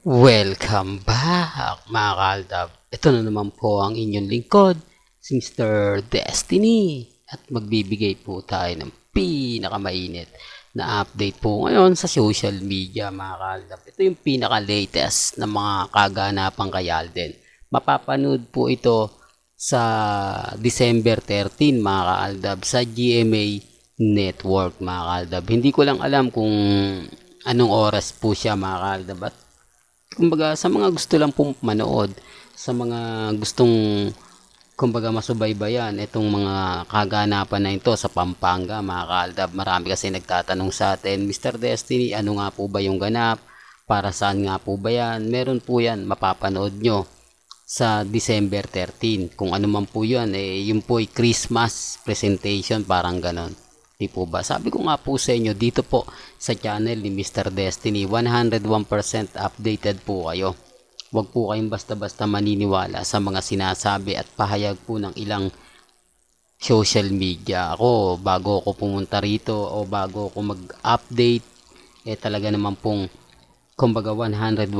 Welcome back mga kaaldab. Ito na naman po ang inyong lingkod, si Mr. Destiny. At magbibigay po tayo ng pinakamainit na update po ngayon sa social media mga kaaldab. Ito yung pinaka-latest na mga kaganapang kay Alden. Mapapanood po ito sa December 13 mga kaaldab sa GMA Network mga kaaldab. Hindi ko lang alam kung anong oras po siya mga kaaldab. At kumbaga sa mga gusto lang pong manood, sa mga gustong kumbaga masubaybayan itong mga kaganapan na ito sa Pampanga mga kaaldab. Marami kasi nagtatanong sa atin, Mr. Destiny, ano nga po ba yung ganap? Para saan nga po ba yan? Meron po yan, mapapanood nyo sa December 13. Kung ano man po yun, yun po ay Christmas presentation, parang ganon. Di po ba? Sabi ko nga po sa inyo, dito po sa channel ni Mr. Destiny, 101% updated po kayo. Huwag po kayong basta-basta maniniwala sa mga sinasabi at pahayag po ng ilang social media. Ako, bago ako pumunta rito o bago ako mag-update, talaga naman pong kumbaga 101%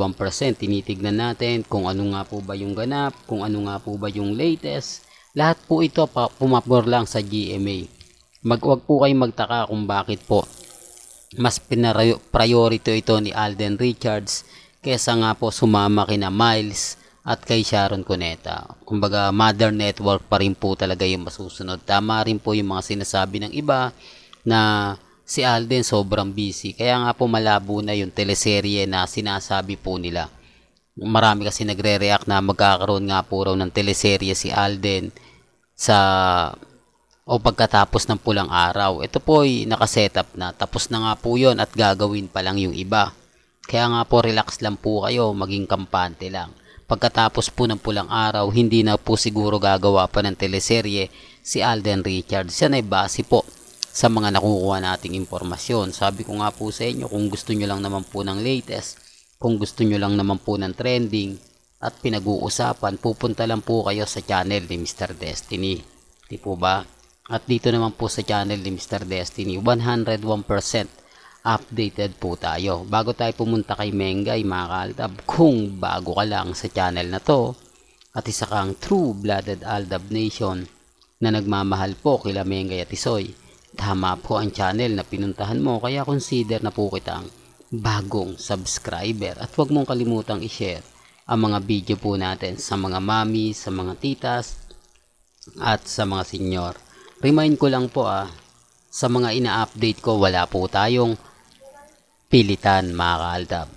tinitignan natin kung ano nga po ba yung ganap, kung ano nga po ba yung latest. Lahat po ito pumapor lang sa GMA. Wag po kayong magtaka kung bakit po mas priority ito ni Alden Richards kesa nga po sumama kina Miles at kay Sharon Cuneta. Kumbaga Mother Network pa rin po talaga yung masusunod. Tama rin po yung mga sinasabi ng iba na si Alden sobrang busy. Kaya nga po malabo na yung teleserye na sinasabi po nila. Marami kasi nagre-react na magkakaroon nga po raw ng teleserye si Alden sa o pagkatapos ng pulang araw. Ito po ay nakasetup na. Tapos na nga po yun at gagawin pa lang yung iba. Kaya nga po relax lang po kayo, maging kampante lang. Pagkatapos po ng pulang araw, hindi na po siguro gagawa pa ng teleserye si Alden Richards. Yan ay base po sa mga nakukuha nating impormasyon. Sabi ko nga po sa inyo, kung gusto nyo lang naman po ng latest, kung gusto nyo lang naman po ng trending at pinag-uusapan, pupunta lang po kayo sa channel ni Mr. Destiny. Di po ba? At dito naman po sa channel ni Mr. Destiny, 101% updated po tayo. Bago tayo pumunta kay Mengay mga kaaldab, kung bago ka lang sa channel na to, at isa kang true-blooded Aldab Nation na nagmamahal po kila Mengay at Isoy, tama po ang channel na pinuntahan mo, kaya consider na po kitang bagong subscriber. At huwag mong kalimutang i-share ang mga video po natin sa mga mami, sa mga titas, at sa mga senyor. Remind ko lang po sa mga ina-update ko, wala po tayong pilitan mga kaaldab.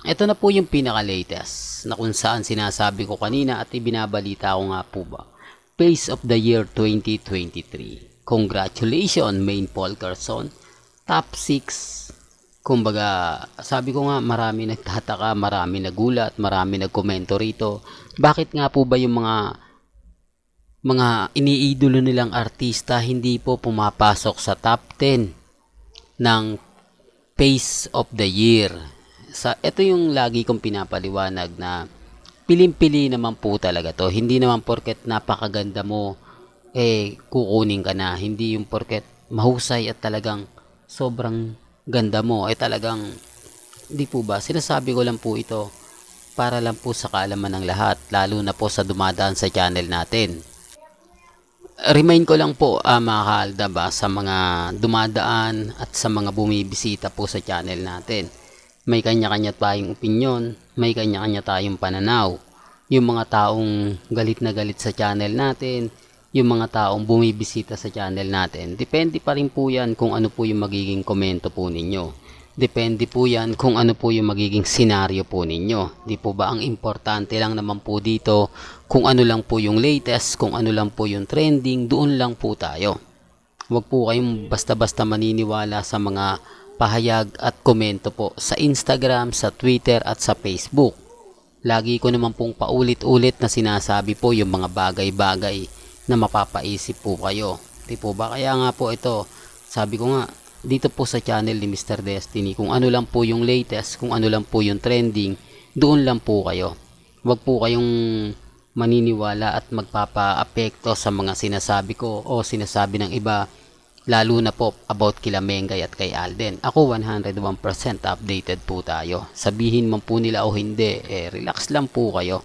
Ito na po yung pinaka-latest na kung saan sinasabi ko kanina at ibinabalita ko nga po ba. Pace of the Year 2023. Congratulations, Maine Paul Carson. Top 6. Kumbaga, sabi ko nga marami nagtataka, marami nagulat, marami nagkomento rito. Bakit nga po ba yung mga iniidolo nilang artista hindi po pumapasok sa top 10 ng Pace of the Year. Ito yung lagi kong pinapaliwanag na piling-pili naman po talaga to. Hindi naman porket napakaganda mo kukunin ka na. Hindi yung porket mahusay at talagang sobrang ganda mo talagang hindi po ba. Sinasabi ko lang po ito para lang po sa kaalaman ng lahat, lalo na po sa dumadaan sa channel natin. Remind ko lang po mga kaaldab sa mga dumadaan at sa mga bumibisita po sa channel natin. May kanya-kanya tayong opinyon, may kanya-kanya tayong pananaw. Yung mga taong galit na galit sa channel natin, yung mga taong bumibisita sa channel natin, depende pa rin po yan kung ano po yung magiging komento po ninyo. Depende po yan kung ano po yung magiging senaryo po ninyo. Di po ba ang importante lang naman po dito kung ano lang po yung latest, kung ano lang po yung trending, doon lang po tayo. Huwag po kayong basta-basta maniniwala sa mga pahayag at komento po sa Instagram, sa Twitter at sa Facebook. Lagi ko naman pong paulit-ulit na sinasabi po yung mga bagay-bagay na mapapaisip po kayo. Di po ba? Kaya nga po ito, sabi ko nga, dito po sa channel ni Mr. Destiny, kung ano lang po yung latest, kung ano lang po yung trending, doon lang po kayo. Huwag po kayong maniniwala at magpapa-apekto sa mga sinasabi ko o sinasabi ng iba Lalo na po about kila Mengay at kay Alden. Ako 101% updated po tayo. Sabihin man po nila o hindi, relax lang po kayo.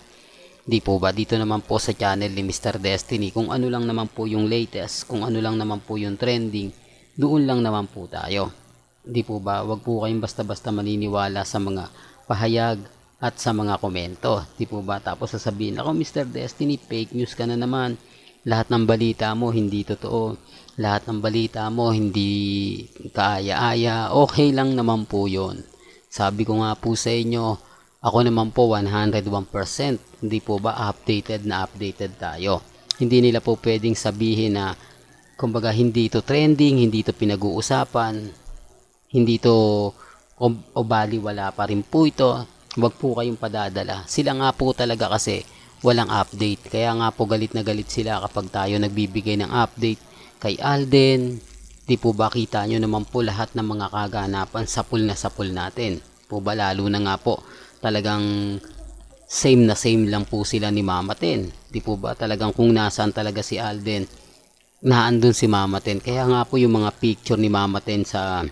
Di po ba? Dito naman po sa channel ni Mr. Destiny, kung ano lang naman po yung latest, kung ano lang naman po yung trending, doon lang naman po tayo. Di po ba? Wag po kayong basta-basta maniniwala sa mga pahayag at sa mga komento. Di po ba? Tapos sasabihin, ako Mr. Destiny, fake news ka na naman. Lahat ng balita mo hindi totoo. Lahat ng balita mo hindi kaaya-aya. Okay lang naman po yun. Sabi ko nga po sa inyo, ako naman po 101%. Hindi po ba updated tayo. Hindi nila po pwedeng sabihin na kumbaga hindi ito trending, hindi ito pinag-uusapan, hindi ito o baliwala pa rin po ito. Huwag po kayong padadala. Sila nga po talaga kasi walang update. Kaya nga po galit na galit sila kapag tayo nagbibigay ng update kay Alden. Di po ba kita nyo naman po lahat ng mga kaganapan sapul na sapul natin. Po ba lalo na nga po talagang same na same lang po sila ni Mama Ten. Di po ba talagang kung nasaan talaga si Alden, naandun si Mama Ten. Kaya nga po yung mga picture ni Mama Ten sa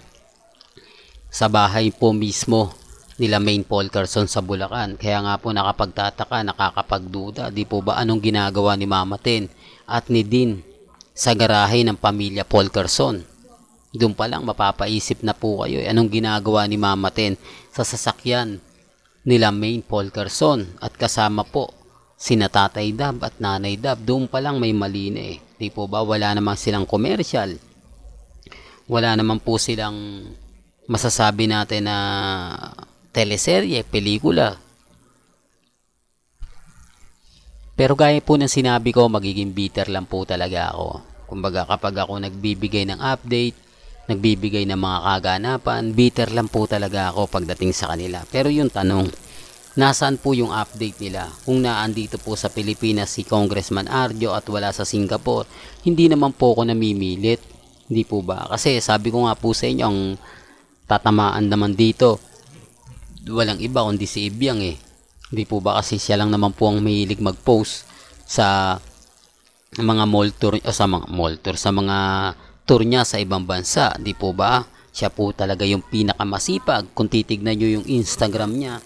bahay po mismo nila Maine Polkerson sa Bulacan. Kaya nga po nakapagtataka, nakakapagduda. Di po ba anong ginagawa ni Mama Ten at ni Dean sa garahe ng pamilya Polkerson? Doon pa lang mapapaisip na po kayo, anong ginagawa ni Mama Ten sa sasakyan nila Maine Polkerson at kasama po sina Tatay Dab at Nanay Dab. Doon pa lang may mali na eh. Di po ba wala namang silang commercial, wala naman po silang masasabi natin na teleserye, pelikula. Pero gaya po ng sinabi ko, magiging bitter lang po talaga ako. Kumbaga kapag ako nagbibigay ng update, nagbibigay ng mga kaganapan, bitter lang po talaga ako pagdating sa kanila. Pero yung tanong, nasaan po yung update nila? Kung naandito po sa Pilipinas si Congressman Arjo at wala sa Singapore, hindi naman po ako namimilit. Hindi po ba? Kasi sabi ko nga po sa inyo, ang tatamaan naman dito, walang iba kundi si Ibiang eh. Hindi po ba kasi siya lang naman po ang mahilig mag-post sa mga mall tour o sa mga tour niya sa ibang bansa. Hindi po ba? Siya po talaga yung pinakamasipag. Kung titignan niyo yung Instagram niya,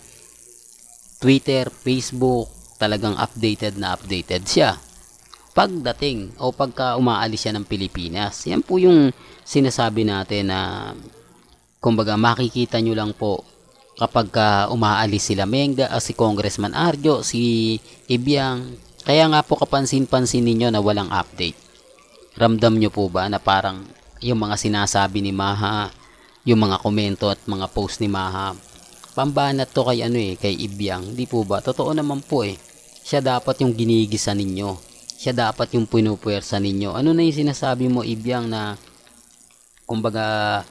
Twitter, Facebook, talagang updated na updated siya. Pagdating o pagka umaalis siya ng Pilipinas, yan po yung sinasabi natin na kumbaga makikita nyo lang po kapag umaalis sila Menga, si Congressman Arjo, si Ibiang. Kaya nga po kapansin-pansin ninyo na walang update. Ramdam nyo po ba na parang yung mga sinasabi ni Maha, yung mga komento at mga post ni Maha, pambanat to kay kay Ibiang. Di po ba? Totoo naman po eh. Siya dapat yung ginigisa ninyo. Siya dapat yung pinupuwersa ninyo. Ano na yung sinasabi mo, Ibiang, na kumbaga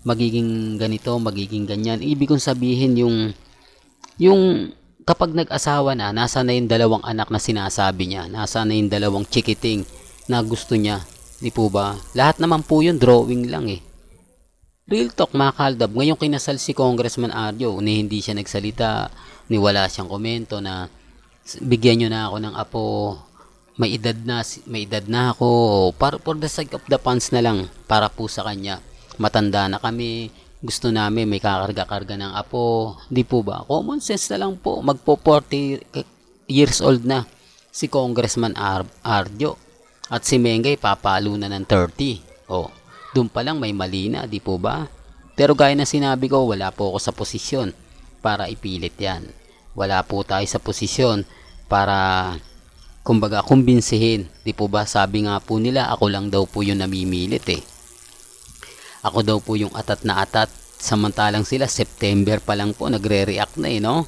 magiging ganito, magiging ganyan. Ibig kong sabihin yung kapag nag-asawa na, nasa na yung dalawang anak na sinasabi niya, nasa na yung dalawang chikiting na gusto niya. Di po ba? Lahat naman po yun, drawing lang eh. Real talk mga kaldab. Ngayong kinasal si Congressman Arjo, ni hindi siya nagsalita, ni wala siyang komento na bigyan nyo na ako ng apo, may edad na ako, para for the sake of the funds na lang, para po sa kanya. Matanda na kami, gusto namin may kakarga-karga ng apo. Di po ba? Common sense na lang po. Magpo 40 years old na si Congressman Arjo. At si Mengay papalo na ng 30. Oh, doon pa lang may mali na, di po ba? Pero gaya na sinabi ko, wala po ako sa posisyon para ipilit yan. Wala po tayo sa posisyon para kumbaga kumbinsihin. Di po ba? Sabi nga po nila, ako lang daw po yung namimilit eh. Ako daw po yung atat na atat. Samantalang sila, September pa lang po, nagre-react na eh, no?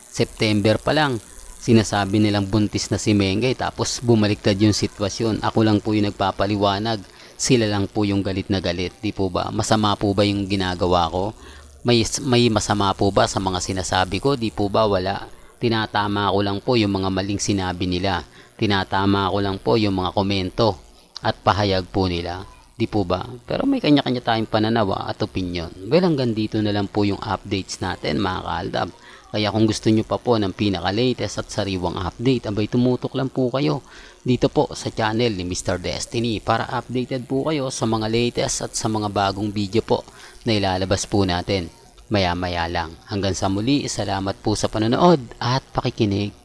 September pa lang, sinasabi nilang buntis na si Mengay, tapos bumaliktad yung sitwasyon. Ako lang po yung nagpapaliwanag. Sila lang po yung galit na galit. Di po ba? Masama po ba yung ginagawa ko? May masama po ba sa mga sinasabi ko? Di po ba? Wala. Tinatama ko lang po yung mga maling sinabi nila. Tinatama ko lang po yung mga komento at pahayag po nila. Di po ba? Pero may kanya-kanya tayong pananaw at opinion. Well, hanggang dito na lang po yung updates natin mga kaaldab. Kaya kung gusto nyo pa po ng pinaka-latest at sariwang update, abay tumutok lang po kayo dito po sa channel ni Mr. Destiny para updated po kayo sa mga latest at sa mga bagong video po na ilalabas po natin maya maya lang. Hanggang sa muli, salamat po sa panonood at pakikinig.